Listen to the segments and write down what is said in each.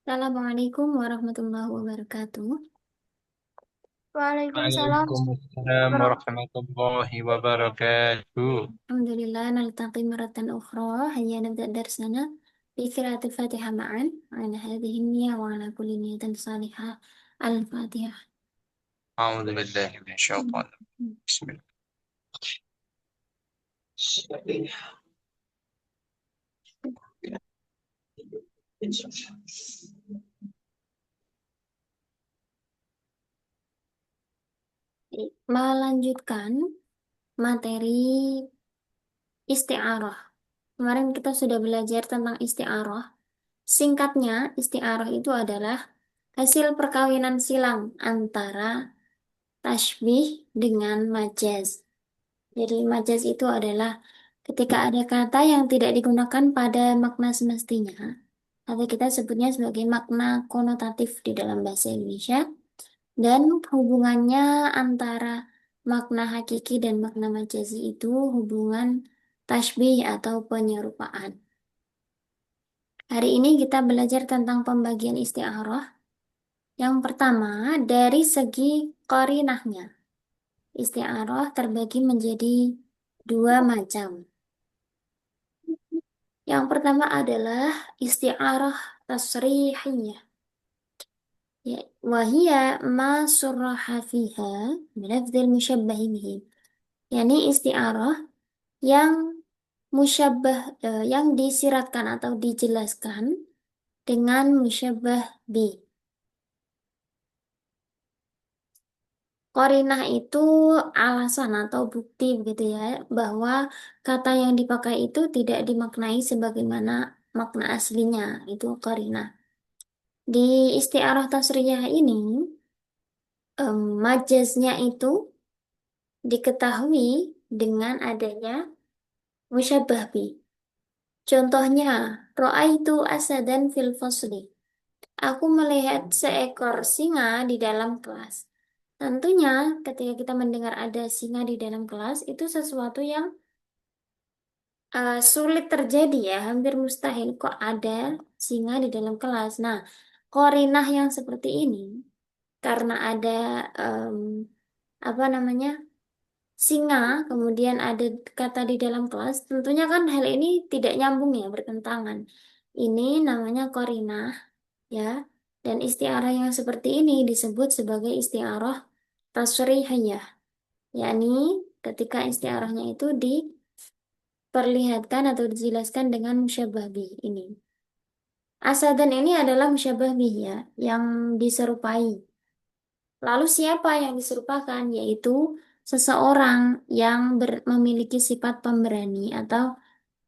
Assalamualaikum warahmatullahi wabarakatuh. Waalaikumsalam Assalamualaikum warahmatullahi warahmatullahi wabarakatuh. warahmatullahi wabarakatuh. Alhamdulillah naltaqi maratan ukhra. Hayya nabda darsana bi qiraatil Fatihah ma'an. Ala hadhihi niyyah wa ala kulli niyatin salihah. Al-Fatihah. أعوذ بالله من الشيطان. بسم الله. Melanjutkan materi isti'arah. Kemarin kita sudah belajar tentang isti'arah. Singkatnya, isti'arah itu adalah hasil perkawinan silang antara tasbih dengan majaz. Jadi majaz itu adalah ketika ada kata yang tidak digunakan pada makna semestinya, atau kita sebutnya sebagai makna konotatif di dalam bahasa Indonesia, dan hubungannya antara makna hakiki dan makna majazi itu hubungan tasbih atau penyerupaan. Hari ini kita belajar tentang pembagian isti'arah. Yang pertama, dari segi qarinahnya. Isti'arah terbagi menjadi dua macam. Yang pertama adalah isti'arah tasrihiyah. Ya, wahia ma surraha fiha bilafdil musyabbahi bihi. Yani isti'arah yang yang disiratkan atau dijelaskan dengan musyabbah bi. Qarinah itu alasan atau bukti begitu ya bahwa kata yang dipakai itu tidak dimaknai sebagaimana makna aslinya. Itu qarinah. Di isti'arah tasriyah ini, majaznya itu diketahui dengan adanya musyabbah bi. Contohnya, ro'aitu asadan fil fasli. Aku melihat seekor singa di dalam kelas. Tentunya ketika kita mendengar ada singa di dalam kelas, itu sesuatu yang sulit terjadi ya, hampir mustahil kok ada singa di dalam kelas. Nah, qarinah yang seperti ini karena ada em, apa namanya singa, kemudian ada kata di dalam kelas, tentunya kan hal ini tidak nyambung ya, bertentangan. Ini namanya qarinah ya, dan istiarah yang seperti ini disebut sebagai istiarah tasrihiyah, yakni ketika istiarahnya itu diperlihatkan atau dijelaskan dengan musyabbah bih ini. Asadan ini adalah musyabbah bih ya, yang diserupai. Lalu siapa yang diserupakan? Yaitu seseorang yang memiliki sifat pemberani atau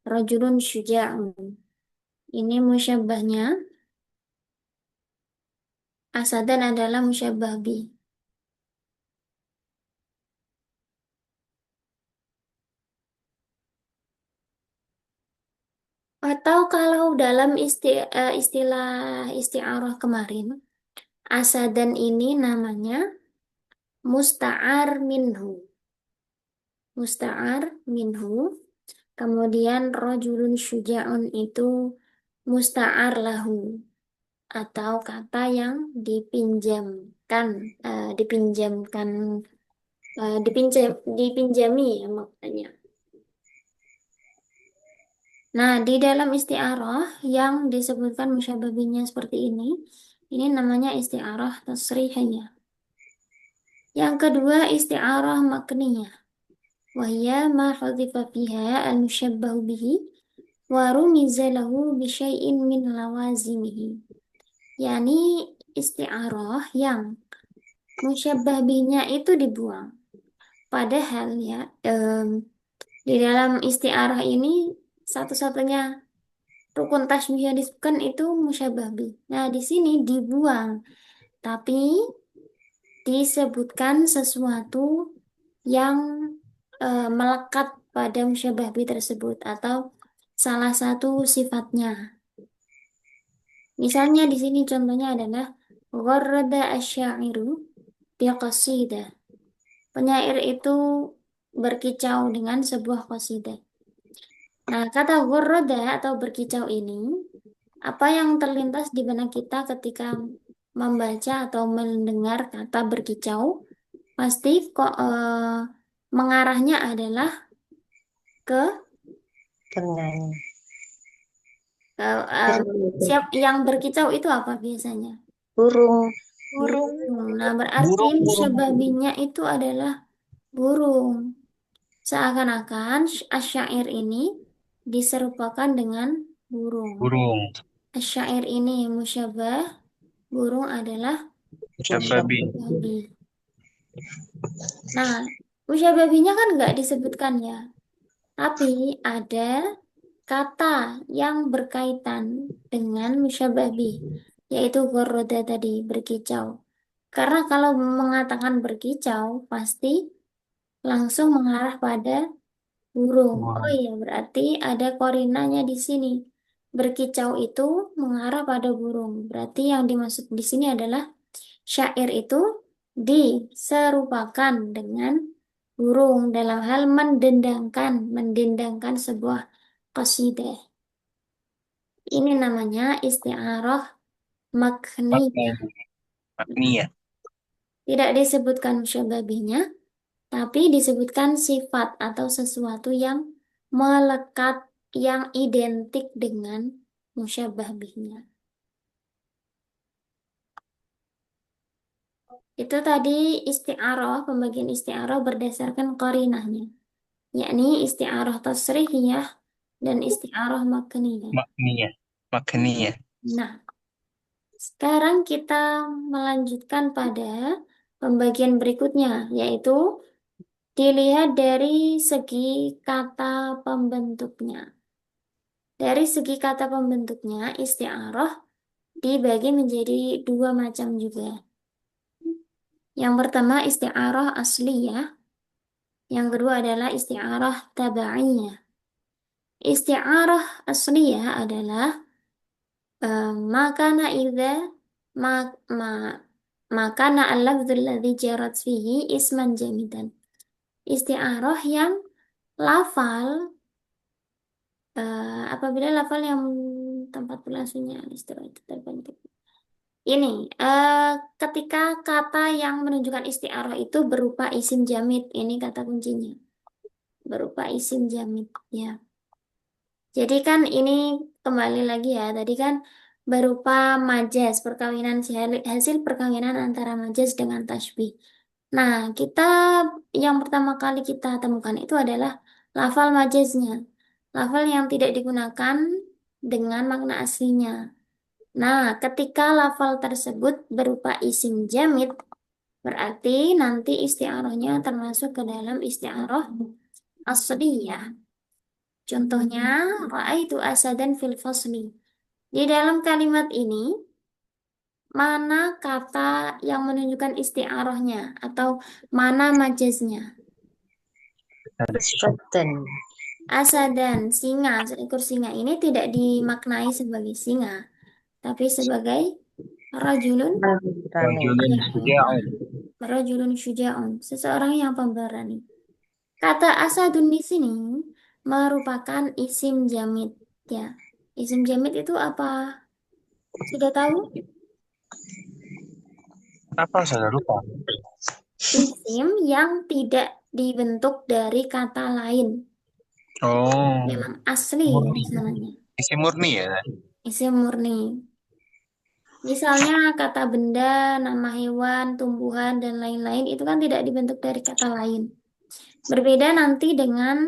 rajulun syuja'un. Ini musyabbahnya. Asadan adalah musyabbah bih. Atau kalau dalam istilah isti'arah kemarin, asadan ini namanya musta'ar minhu. Musta'ar minhu. Kemudian rajulun syuja'un itu musta'ar lahu. Atau kata yang dipinjamkan, dipinjamkan, dipinjami ya maknanya. Nah, di dalam isti'arah yang disebutkan musyabbabihnya seperti ini namanya isti'arah tasrihiyah. Yang kedua isti'arah makniyah. Wahya ma hudhifa fiha al-musyabbahu bihi wa rumiza lahu bi syai'in min lawazimihi. Yani isti'arah yang musyabbah bihnya itu dibuang. Padahal ya, di dalam isti'arah ini satu-satunya rukun tasbih yang disebutkan itu musyabbah bih. Nah, di sini dibuang, tapi disebutkan sesuatu yang melekat pada musyabbah bih tersebut atau salah satu sifatnya. Misalnya di sini contohnya adalah gharrada asya'iru biqasidah. Penyair itu berkicau dengan sebuah qasidah. Nah, kata ghorroda atau berkicau ini Apa yang terlintas di benak kita ketika membaca atau mendengar kata berkicau? Pasti kok mengarahnya adalah ke Bernyanyi. eh, eh, siap yang berkicau itu apa biasanya? Burung. Burung. Nah, berarti Burung, burung. musyabbahnya itu adalah burung. Seakan-akan asyair ini diserupakan dengan burung. Burung. Asyair ini musyabbah, burung adalah Musyababi. babi. Nah, musyababinya kan nggak disebutkan ya, tapi ada kata yang berkaitan dengan musyababi, yaitu goroda tadi, berkicau. Karena kalau mengatakan berkicau, pasti langsung mengarah pada burung. Oh Burung. iya, berarti ada korinanya di sini. Berkicau itu mengarah pada burung. Berarti yang dimaksud di sini adalah syair itu diserupakan dengan burung dalam hal mendendangkan sebuah qasidah. Ini namanya isti'arah makniyah. Maknanya. Maknia. Tidak disebutkan musyababihnya, tapi disebutkan sifat atau sesuatu yang melekat, yang identik dengan musyabah bihnya. Itu tadi isti'arah, pembagian isti'arah berdasarkan qarinahnya, yakni isti'arah tasrihiyah dan isti'arah makaniyah. Maknia. Maknia. Nah, sekarang kita melanjutkan pada pembagian berikutnya, yaitu dilihat dari segi kata pembentuknya. Dari segi kata pembentuknya, isti'arah dibagi menjadi dua macam juga. Yang pertama isti'arah asliyah, yang kedua adalah isti'arah tabaiyah. Isti'arah asliyah adalah makana idza ma, ma, makana al-lafdzul ladzi jarat fihi isman jamidan. Isti'arah yang lafal apabila lafal yang tempat berlangsungnya istilah itu terbentuk. Ini eh, ketika kata yang menunjukkan isti'arah itu berupa isim jamid, ini kata kuncinya. Berupa isim jamid, ya. Jadi kan ini kembali lagi ya, tadi kan berupa majaz, perkawinan hasil perkawinan antara majaz dengan tasbih. Nah, kita yang pertama kali kita temukan itu adalah lafal majaznya. Lafal yang tidak digunakan dengan makna aslinya. Nah, ketika lafal tersebut berupa isim jamid, berarti nanti isti'arahnya termasuk ke dalam isti'arah asliyah. Contohnya, ra'aitu asadan fil fasli. Di dalam kalimat ini, mana kata yang menunjukkan isti'arahnya atau mana majaznya? Asadan. Asadan, singa, seekor singa ini tidak dimaknai sebagai singa, tapi sebagai rajulun, Berani. Rajulun ya, syuja'un. rajulun syuja'un, seseorang yang pemberani. Kata asadun di sini merupakan isim jamid, ya. Isim jamid itu apa? Sudah tahu? Apa saya lupa? Isim yang tidak dibentuk dari kata lain. Oh, Memang asli murni. sananya. Isi murni ya. Isim murni. Misalnya kata benda, nama hewan, tumbuhan, dan lain-lain itu kan tidak dibentuk dari kata lain. Berbeda nanti dengan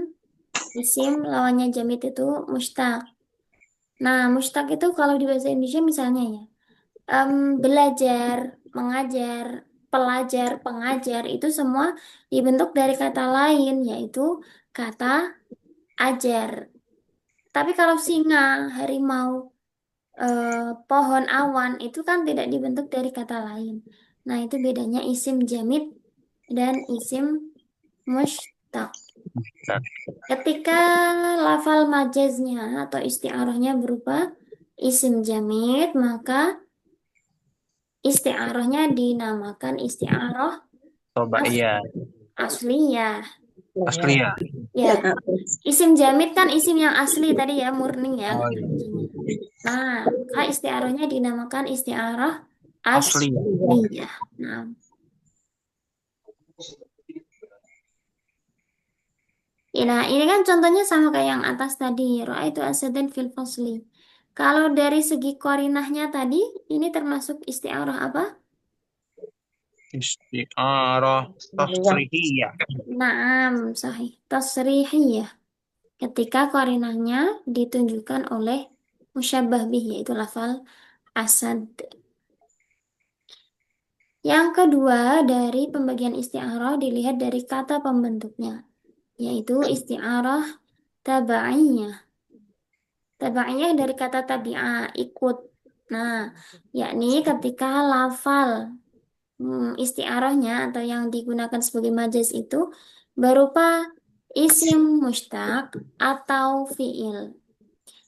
isim lawannya jamid itu mustaq. Nah, mustaq itu kalau di bahasa Indonesia misalnya ya, em, belajar, mengajar, pelajar, pengajar itu semua dibentuk dari kata lain, yaitu kata ajar. Tapi kalau singa, harimau, eh, pohon awan itu kan tidak dibentuk dari kata lain. Nah, itu bedanya isim jamid dan isim mushtaq. Nah, Ketika lafal majaznya atau isti'arahnya berupa isim jamid, maka isti'arahnya dinamakan isti'arah coba as iya. asliyah. Asliyah. Ya, isim jamid kan isim yang asli tadi ya, murni ya. Oh iya. Nah, maka istiarahnya dinamakan istiarah Asliyah. asliyah. Nah, nah, ini kan contohnya sama kayak yang atas tadi, itu asadan fil fasli. Kalau dari segi korinahnya tadi, ini termasuk istiarah apa? Isti'arah tasrihiyah. Naam, sahih. Tasrihiyah. Ketika korinahnya ditunjukkan oleh musyabbah bih, yaitu lafal asad. Yang kedua, dari pembagian isti'arah dilihat dari kata pembentuknya, yaitu isti'arah tabaiyah. Tabaiyah dari kata tabi'a, ikut. Nah, yakni ketika lafal isti'arahnya atau yang digunakan sebagai majaz itu berupa isim mustaq atau fi'il.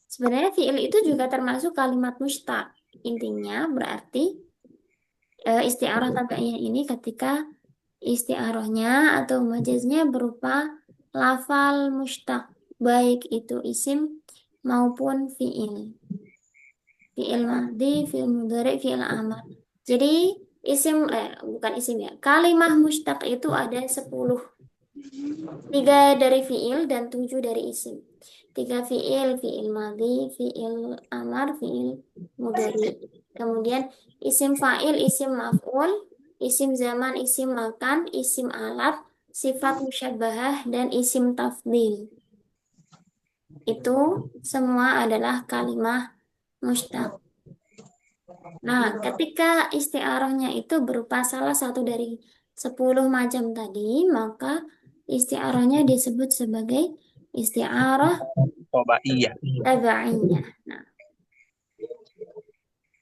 Sebenarnya fi'il itu juga termasuk kalimat mustaq. Intinya berarti isti'arah tabi'iyah ini ketika isti'arahnya atau majaznya berupa lafal mustaq, baik itu isim maupun fi'il. Fi'il madhi, fi'il mudhari, fi'il amar. Jadi bukan isim ya. Kalimah mustaq itu ada 10. 3 dari fi'il dan 7 dari isim. 3 fi'il, fi'il madhi, fi'il amar, fi'il mudhari. Kemudian isim fa'il, isim maf'ul, isim zaman, isim makan, isim alat, sifat musyabbahah, dan isim tafdil. Itu semua adalah kalimah mustaq. Nah, ketika istiarahnya itu berupa salah satu dari 10 macam tadi, maka istiarahnya disebut sebagai istiarah Tabaiyah. tabaiyah. Nah,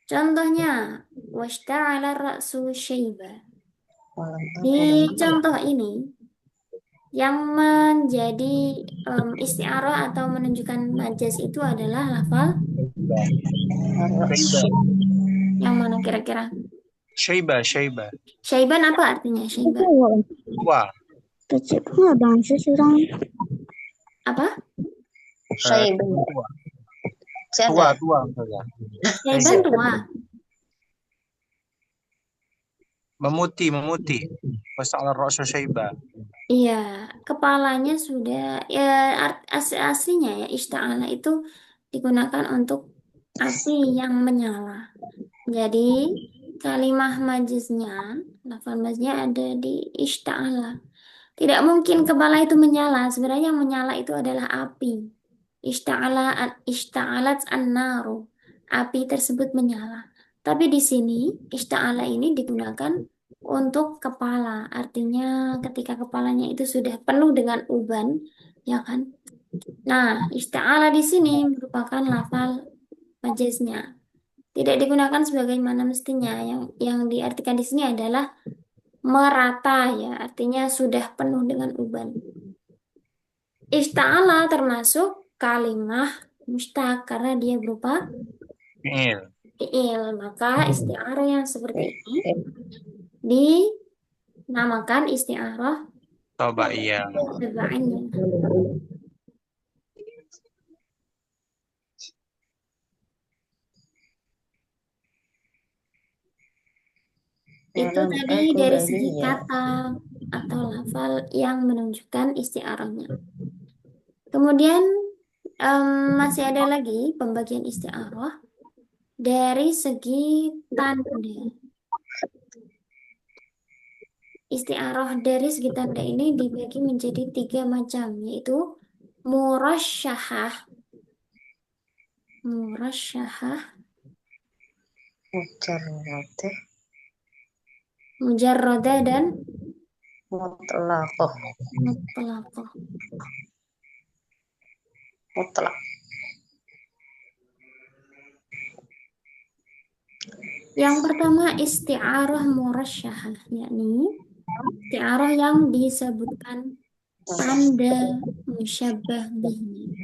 contohnya, washta'ala ra'su syaiba. Di contoh ini, yang menjadi istiarah atau menunjukkan majas itu adalah lafal Syaiba. yang mana kira-kira? Syaiba. Syaiban apa artinya syaiban? Tua. Apa? Saya Tua. ada. Tua saja. Syaiban Syaiba. tua. Memutih. Wasa'ala ra'su syaiba. Iya, kepalanya sudah ya aslinya ya ista'ala itu digunakan untuk api yang menyala. Jadi kalimah majaznya, lafal majaznya ada di ista'ala. Tidak mungkin kepala itu menyala. Sebenarnya yang menyala itu adalah api. Ishta'alat an-naru. Api tersebut menyala. Tapi di sini ishta'ala ini digunakan untuk kepala. Artinya ketika kepalanya itu sudah penuh dengan uban, ya kan? Nah, ishta'ala di sini merupakan lafal majaznya. Tidak digunakan sebagaimana mestinya. Yang diartikan di sini adalah merata ya, artinya sudah penuh dengan uban. Ista'ala termasuk kalimah mustaq karena dia berupa Fi'il. fi'il. Maka isti'arah yang seperti ini Eh, dinamakan isti'arah Tabaiyah. tabaiyah. Itu Alam tadi aku dari segi Bali ya. kata atau lafal yang menunjukkan isti'arahnya. Kemudian em, masih ada lagi pembagian isti'arah dari segi tanda. Isti'arah dari segi tanda ini dibagi menjadi 3 macam, yaitu murasyahah, murasyahah, Mujarrate mujarradah, dan mutlaqah. mutlaqah. Mutlaq. Yang pertama isti'arah murasyahah, yakni isti'arah yang disebutkan tanda musyabbah bihi.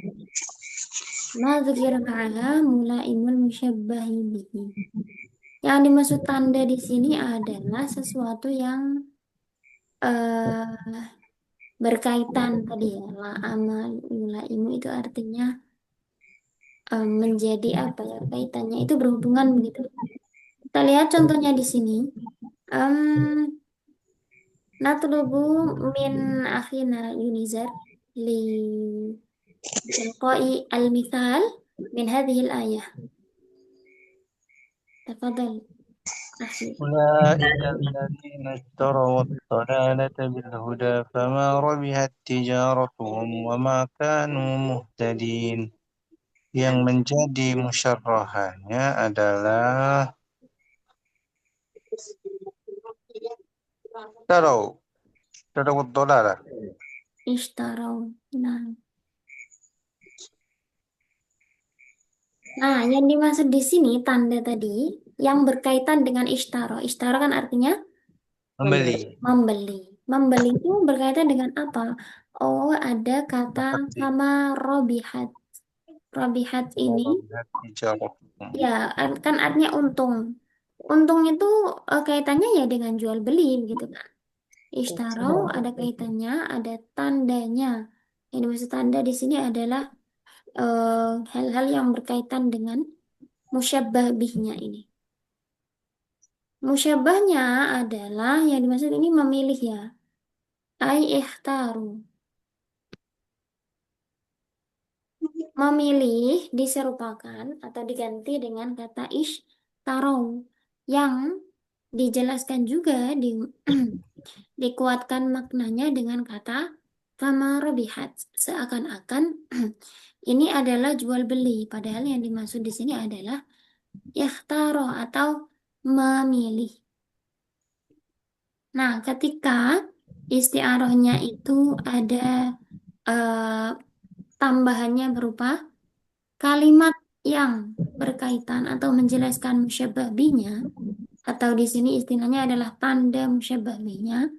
Ma dzukira ma'aha mulaimun musyabbah bihi. Yang dimaksud tanda di sini adalah sesuatu yang eh, berkaitan tadi ya, la amal yulaimu itu artinya menjadi apa ya, kaitannya itu berhubungan begitu. Kita lihat contohnya di sini. Em, Natlubu min akhina Yunizar li ilqai al-mithal min hadhihi al-ayah. Tafadhal, akhi. أولئك الذين اشتروا الضلالة بالهدى فما ربحت تجارتهم وما كانوا مهتدين. Yang menjadi musyarrahannya adalah tarau, tarau dollar. Ishtarau. Nah, nah, yang dimaksud di sini tanda tadi yang berkaitan dengan ishtaro. Ishtaro kan artinya Membeli. membeli. Membeli itu berkaitan dengan apa? Oh, ada kata sama robihat. Robihat ini, Melihat tijaratuhum. ya, kan artinya untung. Untung itu kaitannya ya dengan jual beli, gitu kan. Ishtaro ada kaitannya, ada tandanya. Yang dimaksud tanda di sini adalah hal-hal yang berkaitan dengan musyabbah bihnya ini. Musyabahnya adalah yang dimaksud ini memilih ya. Ai ikhtaru. Memilih diserupakan atau diganti dengan kata ishtarau yang dijelaskan juga dikuatkan maknanya dengan kata fama robihat. Seakan-akan ini adalah jual beli, padahal yang dimaksud di sini adalah ikhtaro atau memilih. Nah, ketika istiarohnya itu ada eh, tambahannya berupa kalimat yang berkaitan atau menjelaskan musyabah bihnya, atau di sini istilahnya adalah tanda musyabah bihnya,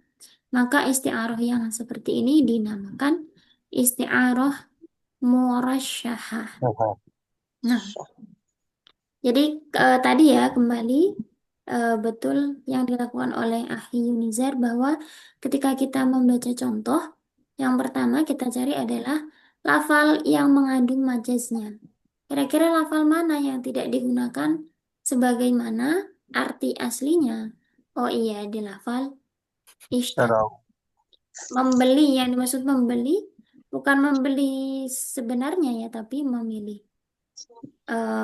maka istiaroh yang seperti ini dinamakan istiaroh murasyahah. Nah, jadi tadi ya kembali betul yang dilakukan oleh Ahli Yunizar bahwa ketika kita membaca contoh, yang pertama kita cari adalah lafal yang mengandung majaznya. Kira-kira lafal mana yang tidak digunakan sebagaimana arti aslinya? Oh iya, di lafal ishtar. Tarau. Membeli, yang dimaksud membeli bukan membeli sebenarnya ya, tapi memilih.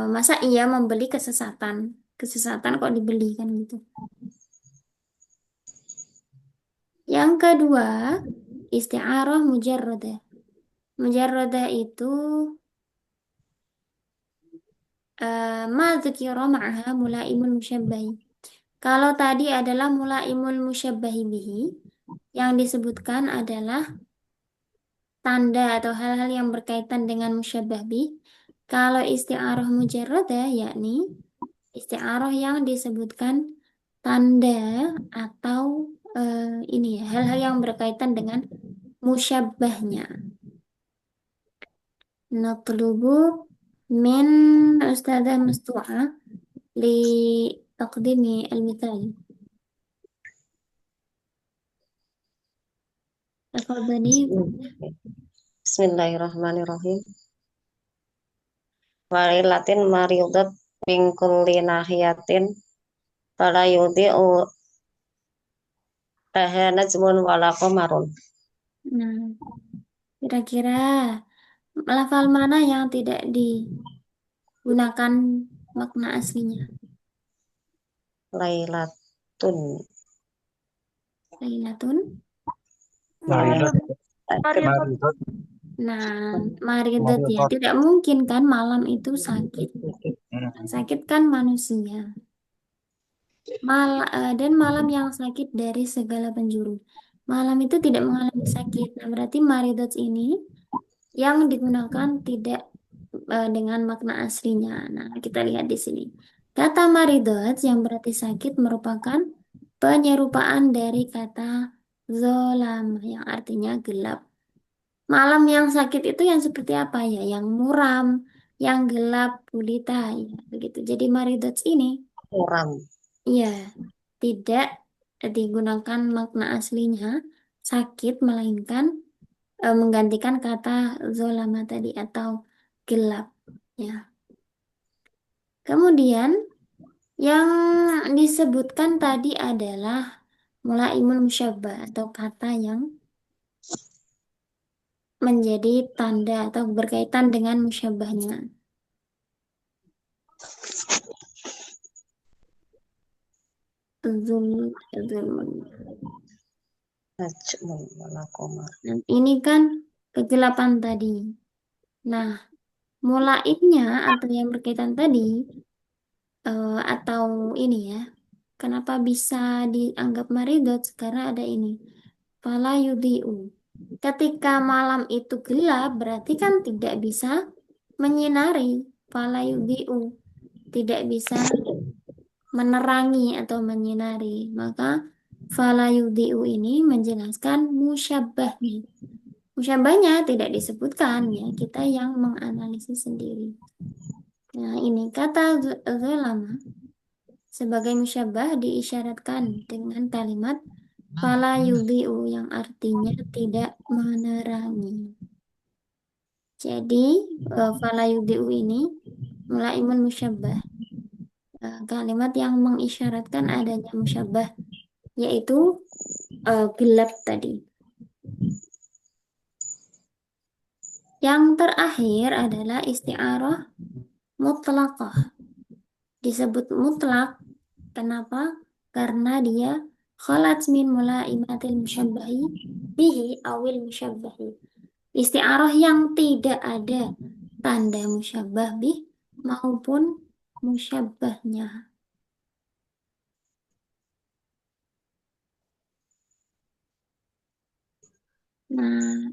Masa iya membeli kesesatan? Kesesatan kok dibeli kan gitu. Yang kedua, isti'arah mujarradah. Mujarradah itu ma dzukira ma'aha mulaimul musyabbahi. Kalau tadi adalah mulaimul musyabbahi bihi, yang disebutkan adalah tanda atau hal-hal yang berkaitan dengan musyabbah bih. Kalau isti'arah mujarradah yakni isti'arah yang disebutkan tanda atau ini ya, hal-hal yang berkaitan dengan musyabbahnya. Natlubu min Ustazah Mustu'a li taqdimi al-mithal. Tafadhali. Bismillahirrahmanirrahim. Walilatin mariudat min kulli nahiyatin fala yudhi'u laha najmun wala qamarun. Nah, kira-kira lafal mana yang tidak digunakan makna aslinya? Lailatun. Lailatun. Maridat. Sakit. Maridat. Nah, maridat ya. Maridat. Tidak mungkin kan malam itu sakit. Hmm. Sakit kan manusia. Dan malam yang sakit dari segala penjuru. Malam itu tidak mengalami sakit. Nah, berarti maridat ini yang digunakan tidak dengan makna aslinya. Nah, kita lihat di sini. Kata maridat yang berarti sakit merupakan penyerupaan dari kata zolam yang artinya gelap. Malam yang sakit itu yang seperti apa ya? Yang muram, yang gelap, gulita, ya begitu. Jadi maridat ini Muram. ya tidak digunakan makna aslinya sakit, melainkan menggantikan kata zolama tadi atau gelap ya. Kemudian yang disebutkan tadi adalah mulaimul musyabbah atau kata yang menjadi tanda atau berkaitan dengan musyabbahnya. Zul, zulmun. Najmun wala qamar. Nah, ini kan kegelapan tadi. Nah, mulaibnya atau yang berkaitan tadi atau ini ya, kenapa bisa dianggap maridot? Karena ada ini. Fala yudhi'u. Ketika malam itu gelap, berarti kan tidak bisa menyinari. Fala yudhi'u. Tidak bisa menerangi atau menyinari. Maka fala yudhi'u ini menjelaskan musyabbahnya. Musyabbahnya tidak disebutkan ya, kita yang menganalisis sendiri. Nah, ini kata zalama sebagai musyabbah diisyaratkan dengan kalimat fala yudhi'u yang artinya tidak menerangi. Jadi fala yudhi'u ini mulaimun musyabbah. Kalimat yang mengisyaratkan adanya musyabbah yaitu gelap tadi. Yang terakhir adalah isti'arah mutlaqah. Disebut mutlak, kenapa? Karena dia khalat min mulaimatil musyabbahi bihi awil musyabbahi. Isti'arah yang tidak ada tanda musyabbah bih maupun musyabbahnya. Nah,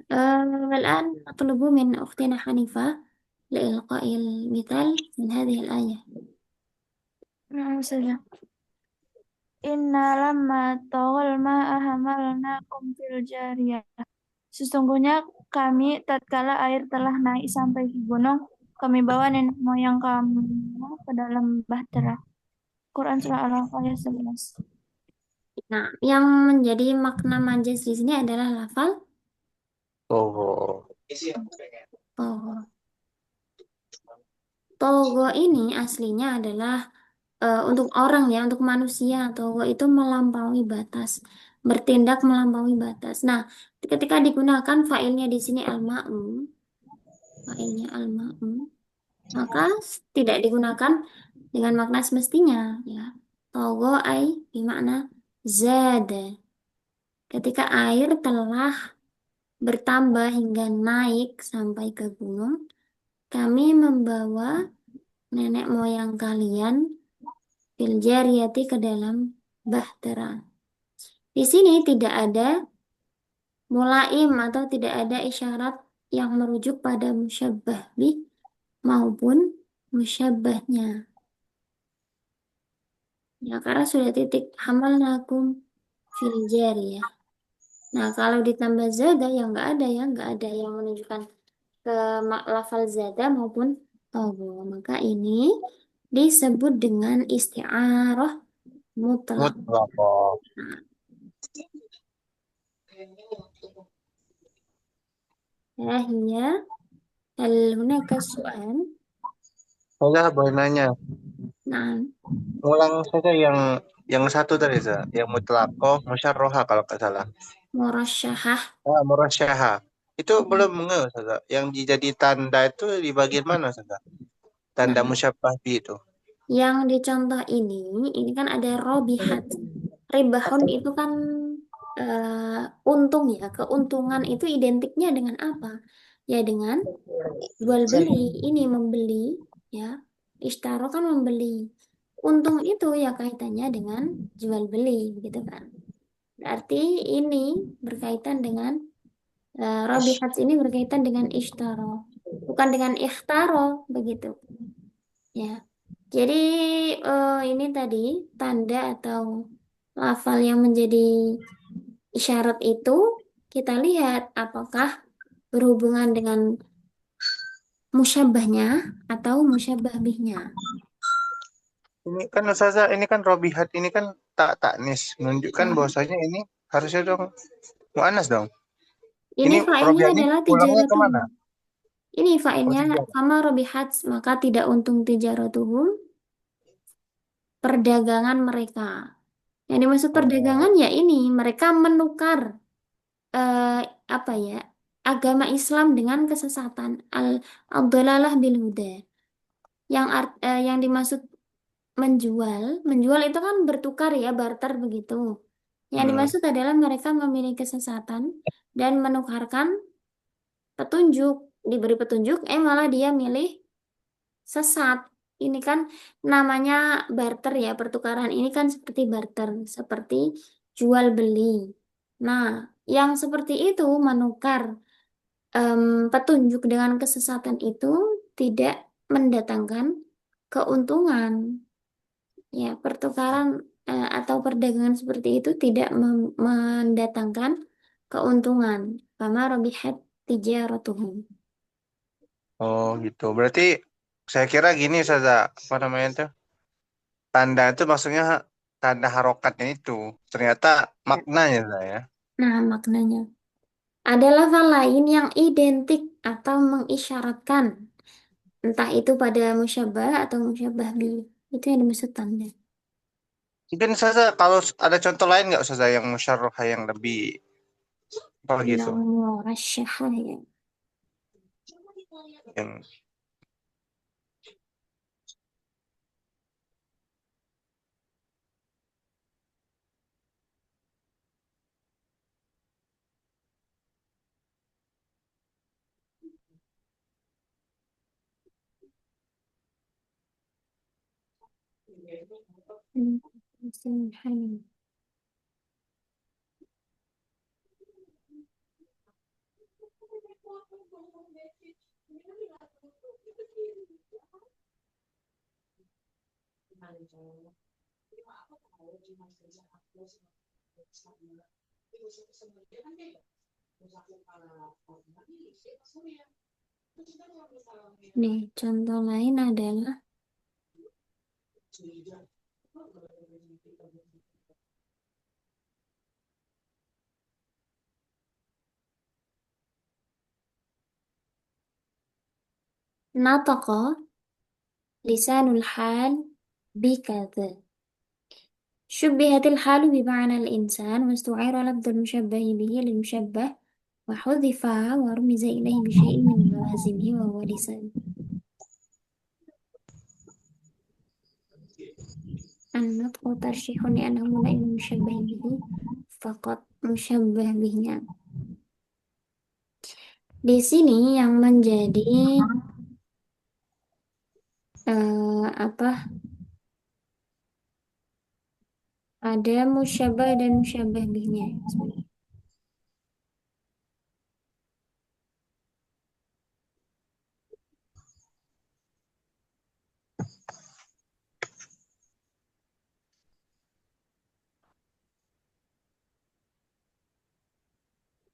الآن نطلب من أختنا حنيفة لإلقاء المثال من هذه الآية. نعم saja. Inna lamma tawal ma'a hamalnakum fil jariyah. Sesungguhnya kami tatkala air telah naik sampai ke gunung, kami bawa nenek moyang kami ke dalam bahtera. Quran surah Al-Rahman ayat 11. Nah, yang menjadi makna majaz di sini adalah lafal Oh. togo. Togo ini aslinya adalah untuk orang ya, untuk manusia. Togo itu melampaui batas, bertindak melampaui batas. Nah, ketika digunakan failnya di sini al-ma'um, failnya al-ma'um, maka tidak digunakan dengan makna semestinya ya. Togo ai bermakna zada. Ketika air telah bertambah hingga naik sampai ke gunung, kami membawa nenek moyang kalian fil jariyati ke dalam bahtera. Di sini tidak ada mulaim atau tidak ada isyarat yang merujuk pada musyabbah bih maupun musyabbahnya. Ya, karena sudah titik hamalnakum fil jariyah. Nah, kalau ditambah zada ya nggak ada yang menunjukkan ke lafal zada maupun togo. Maka ini disebut dengan isti'arah mutlak. Mutlaqah. Hiya, hal hunaka su'al? Saya boleh nanya. Nah, Ulang saja yang satu tadi, Za. Yang mutlaqah, musyarroha kalau nggak salah. murasyahah. Murasyaha. Itu belum nge, Ustazah. Yang jadi tanda itu di bagian mana, Ustazah? Tanda Nah, musyabbah bi itu. yang dicontoh ini kan ada robihat. Ribahun itu kan untung ya. Keuntungan itu identiknya dengan apa? Ya dengan jual beli. Ini membeli ya. Ishtaro kan membeli. Untung itu ya kaitannya dengan jual beli, begitu kan? Berarti ini berkaitan dengan robihat ini berkaitan dengan ishtaro, bukan dengan ikhtaro, begitu. Ya. Jadi ini tadi tanda atau lafal yang menjadi isyarat itu kita lihat apakah berhubungan dengan musyabbahnya atau musyabbah bihnya. Ini kan Ustazah, ini kan robihat, ini kan tak taknis. Menunjukkan bahwasanya ini harusnya dong mu'annas dong. Ini Ini fa'ilnya Robiani adalah pulangnya tijaratuhum. kemana? Ini Oh, fa'ilnya tidak. fama robihat, maka tidak untung tijaratuhum, perdagangan mereka. Yang dimaksud perdagangan Oh, ya ini, mereka menukar eh, apa ya, agama Islam dengan kesesatan. Al-dhalalah bil huda. Yang dimaksud menjual itu kan bertukar ya, barter begitu. Yang hmm. dimaksud adalah mereka memilih kesesatan dan menukarkan petunjuk, diberi petunjuk, malah dia milih sesat. Ini kan namanya barter ya, pertukaran ini kan seperti barter, seperti jual beli. Nah, yang seperti itu menukar petunjuk dengan kesesatan itu tidak mendatangkan keuntungan. Ya, pertukaran atau perdagangan seperti itu tidak mendatangkan keuntungan. Fama rabihat tijaratuhum. Oh gitu. Berarti saya kira gini saja, apa namanya itu? Tanda itu maksudnya tanda harokatnya itu. Ternyata maknanya saya. Nah, maknanya ada lafal lain yang identik atau mengisyaratkan, entah itu pada musyabbah atau musyabbah bih. Itu yang dimaksud tanda. Mungkin saja kalau ada contoh lain nggak saja yang musyarrah yang lebih apa gitu? Yang rasyah ya. Yang Hmm. Nih, contoh lain adalah nataqa lisanul hal bikadza. شبهت الحال بمعنى الإنسان واستعير لفظ المشبه به للمشبه وحذف ورمز إليه بشيء من لوازمه وهو لسان. النطق ترشيح لأنه ملائم المشبه به فقط مشبه bihnya. Di sini yang menjadi apa? Ada musyabah dan musyabah bihnya.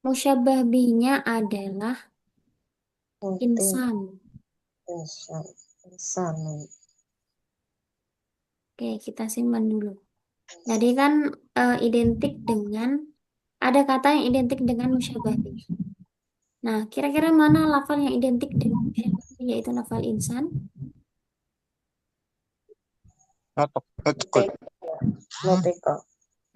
Musyabah bihnya adalah Putih, insan. insan, insan. Oke, kita simpan dulu. Jadi kan identik dengan ada kata yang identik dengan musyabah bih. Nah, kira-kira mana lafal yang identik dengan musyabah bih, yaitu lafal insan? notok, notkul. Nutiko, nutiko,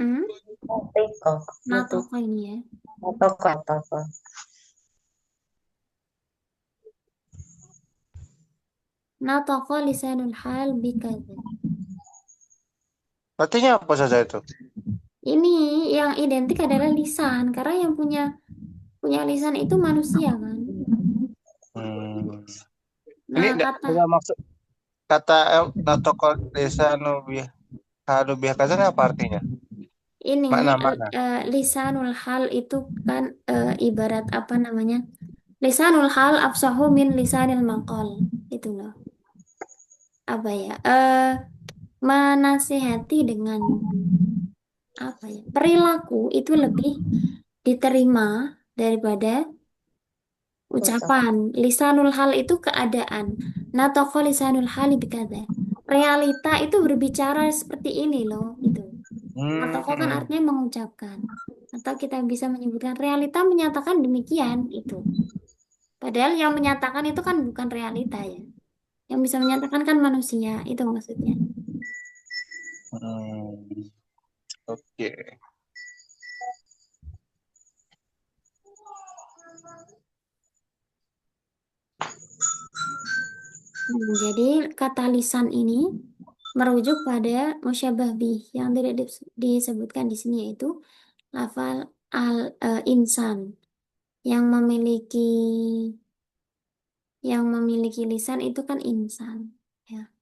Hmm? nutiko, nutiko, Natoko ini ya. nutiko, nutiko. Natoko lisanul hal bikadza. Artinya apa saja itu? Ini yang identik adalah lisan, karena yang punya punya lisan itu manusia kan. Hmm. Ini Nah, kata dalam maksud kata notokol desa nubiah nubiah kazan apa artinya? ini Makna-makna. lisanul hal itu kan ibarat apa namanya? Lisanul hal afsahu min lisanil maqal. Itu loh. Apa ya? Menasihati dengan apa ya? Perilaku itu lebih diterima daripada Ucap, ucapan. Lisanul hal itu keadaan. Natoko lisanul hali bikada. Realita itu berbicara seperti ini loh, gitu. Natoko kan Hmm. artinya mengucapkan. Atau kita bisa menyebutkan realita menyatakan demikian itu. Padahal yang menyatakan itu kan bukan realita ya. Yang bisa menyatakan kan manusia, itu maksudnya. Hmm, oke. Jadi kata lisan ini merujuk pada musyabah bih yang tidak disebutkan di sini, yaitu lafal insan yang memiliki lisan itu kan insan ya.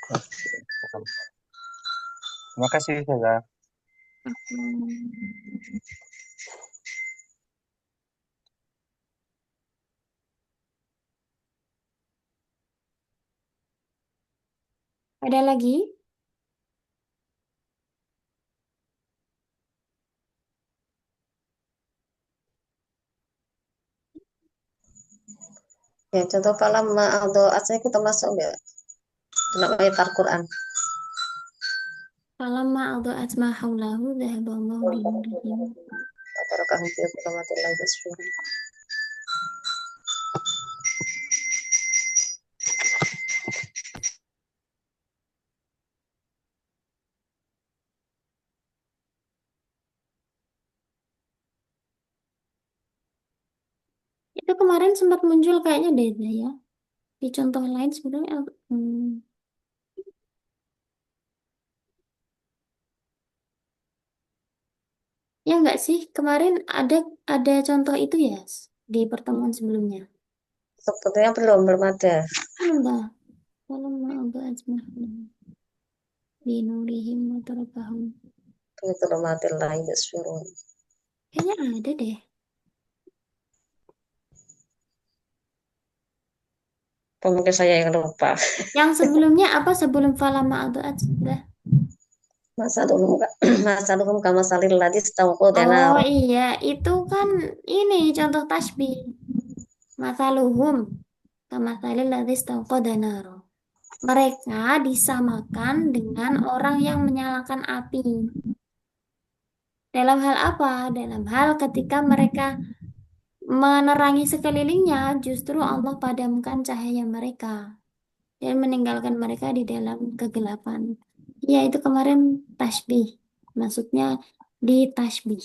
Paham. Terima kasih, Ustazah. Hmm. Ada lagi? Ya, contoh falam atau asal itu termasuk enggak dalam ayat Al-Quran? Falamma adaat ma haulahu dhahaballahu binurihim. Tabarakahum fi rahmatillahi wasyukur. Itu kemarin sempat muncul kayaknya beda ya. Di contoh lain sebenarnya ya enggak sih? Kemarin ada contoh itu ya di pertemuan sebelumnya. Sebetulnya belum ada. Belum. Falamma adaat ma haulahu binurihim wa tarakahum. Fi rahmatillahi wasyukur. Kayaknya ada deh. Mungkin saya yang lupa. Yang sebelumnya apa sebelum falamma adaat? Masaluhum kama salil ladis tauqu Oh danar. iya, itu kan ini contoh tasbih. Mathaluhum kamathalil ladzis tauqada naro. Mereka disamakan dengan orang yang menyalakan api. Dalam hal apa? Dalam hal ketika mereka menerangi sekelilingnya, justru Allah padamkan cahaya mereka dan meninggalkan mereka di dalam kegelapan. Ya, itu kemarin tasbih. Maksudnya di tasbih.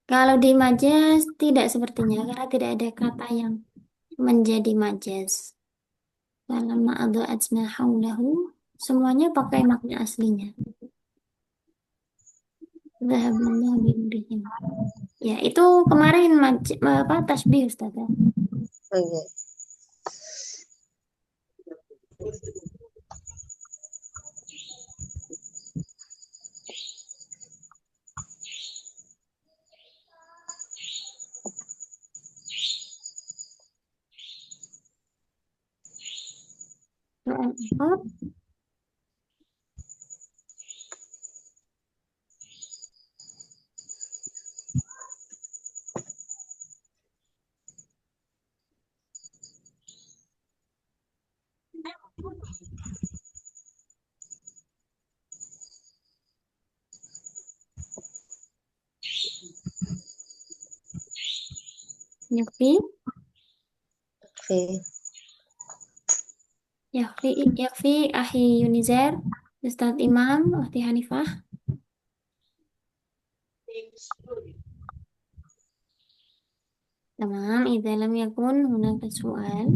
Kalau di majas tidak sepertinya karena tidak ada kata yang menjadi majas. Falamma adaat ma haulahu, semuanya pakai makna aslinya. Dhahaballahu binurihim. Ya, itu kemarin apa tasbih Ustazah. Oh, iya. Soal empat, yakfi, Fi yakfi Ahi Yunizar, Ustadz Imam, Wahti Hanifah. Tamam, idza lam yakun hunaka su'al.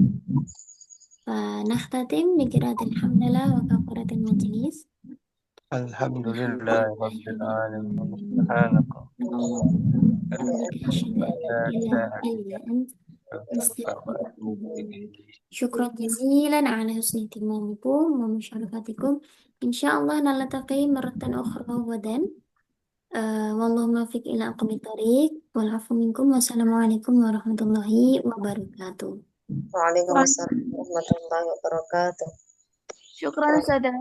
فنختتم بقراءة الحمد لله وكفارة المجلس. الحمد الحمد لله لله رب رب العالمين. العالمين. سبحانك اللهم وبحمدك أشهد أن لا لا إله إله إلا أنت إلا أنت أستغفرك وأتوب وأتوب إليك. إليك. شكرا جزيلا على حسن اهتمامكم ومشاركتكم. إن شاء الله نلتقي مرة أخرى غدا. والله موفق إلى أقم الطريق والعفو منكم والسلام عليكم ورحمة الله وبركاته. Waalaikumsalam warahmatullahi wabarakatuh. Syukran Ustazah.